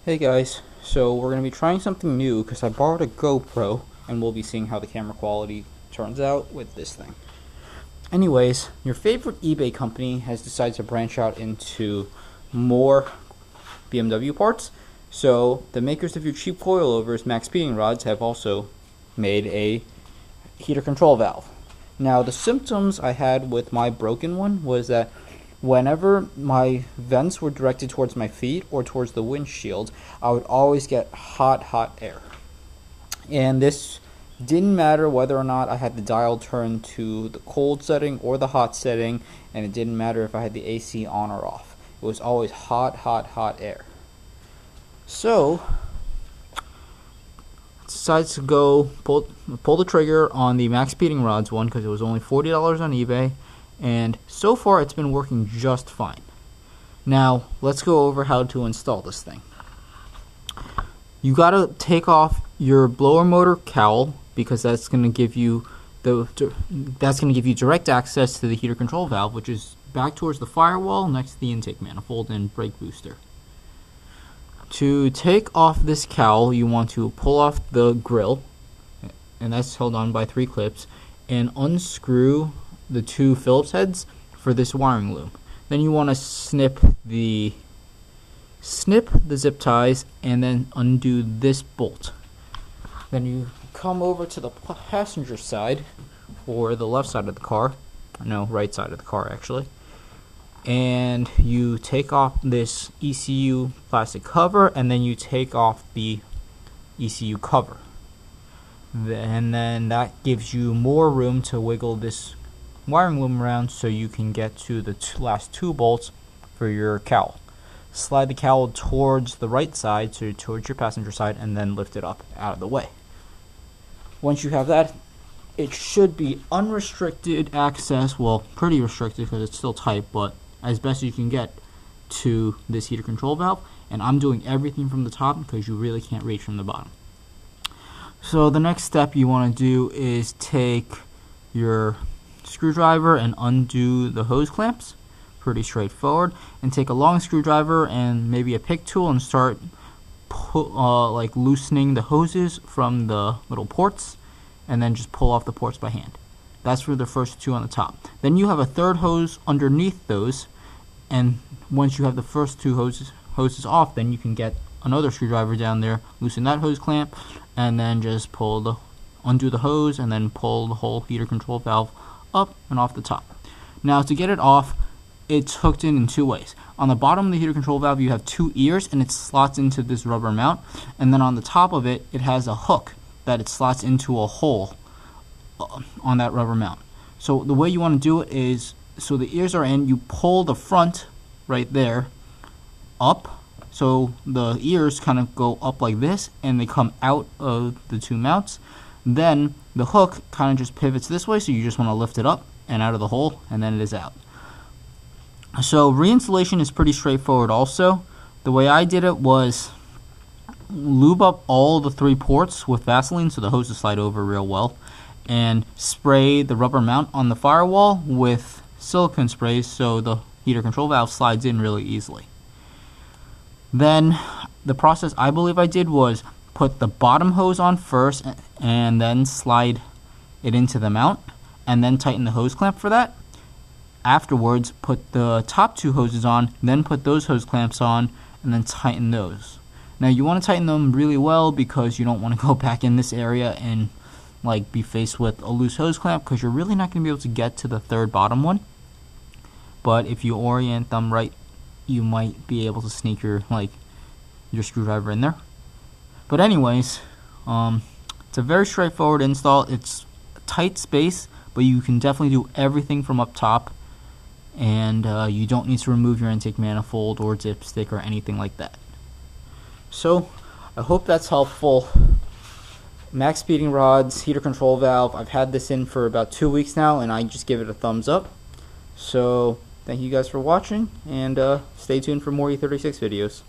Hey guys, so we're going to be trying something new because I borrowed a GoPro and we'll be seeing how the camera quality turns out with this thing. Anyways, your favorite eBay company has decided to branch out into more BMW parts. So the makers of your cheap coilovers, Maxpeedingrods, have also made a heater control valve. Now the symptoms I had with my broken one was that whenever my vents were directed towards my feet or towards the windshield, I would always get hot air. And this didn't matter whether or not I had the dial turned to the cold setting or the hot setting, and it didn't matter if I had the AC on or off. It was always hot air. So I decided to go pull the trigger on the Maxpeedingrods one because it was only $40 on eBay. And so far it's been working just fine. Now let's go over how to install this thing. You gotta take off your blower motor cowl because that's gonna give you direct access to the heater control valve, which is back towards the firewall next to the intake manifold and brake booster. To take off this cowl, you want to pull off the grill, and that's held on by 3 clips, and unscrew the 2 Phillips heads for this wiring loom. Then you want to snip the zip ties and then undo this bolt. Then you come over to the passenger side, or the left side of the car, no, right side of the car actually, and you take off this ECU plastic cover, and then you take off the ECU cover, and then that gives you more room to wiggle this wiring loom around so you can get to the last 2 bolts for your cowl. Slide the cowl towards the right side, so towards your passenger side, and then lift it up out of the way. Once you have that, it should be unrestricted access, well, pretty restricted because it's still tight, but as best you can get to this heater control valve. And I'm doing everything from the top because you really can't reach from the bottom. So the next step you want to do is take your screwdriver and undo the hose clamps. Pretty straightforward. And take a long screwdriver and maybe a pick tool and start like loosening the hoses from the little ports, and then just pull off the ports by hand. That's for the first 2 on the top. Then you have a 3rd hose underneath those, and once you have the first 2 hoses off, then you can get another screwdriver down there, loosen that hose clamp, and then just undo the hose and then pull the whole heater control valve up and off the top. Now to get it off, it's hooked in 2 ways. On the bottom of the heater control valve you have 2 ears, and it slots into this rubber mount, and then on the top of it, it has a hook that it slots into a hole on that rubber mount. So the way you want to do it is, so the ears are in, you pull the front right there up, so the ears kind of go up like this and they come out of the 2 mounts. Then the hook kind of just pivots this way, so you just want to lift it up and out of the hole, and then it is out. So reinstallation is pretty straightforward also. The way I did it was lube up all the 3 ports with Vaseline so the hoses slide over real well, and spray the rubber mount on the firewall with silicone sprays so the heater control valve slides in really easily. Then the process I believe I did was put the bottom hose on first and then slide it into the mount, and then tighten the hose clamp for that. Afterwards, put the top 2 hoses on, then put those hose clamps on, and then tighten those. Now you want to tighten them really well because you don't want to go back in this area and like be faced with a loose hose clamp, because you're really not going to be able to get to the 3rd bottom one. But if you orient them right, you might be able to sneak your screwdriver in there. But anyways, it's a very straightforward install. It's a tight space, but you can definitely do everything from up top, and you don't need to remove your intake manifold or dipstick or anything like that. So I hope that's helpful. Maxpeedingrods heater control valve, I've had this in for about 2 weeks now, and I just give it a thumbs up. So thank you guys for watching, and stay tuned for more E36 videos.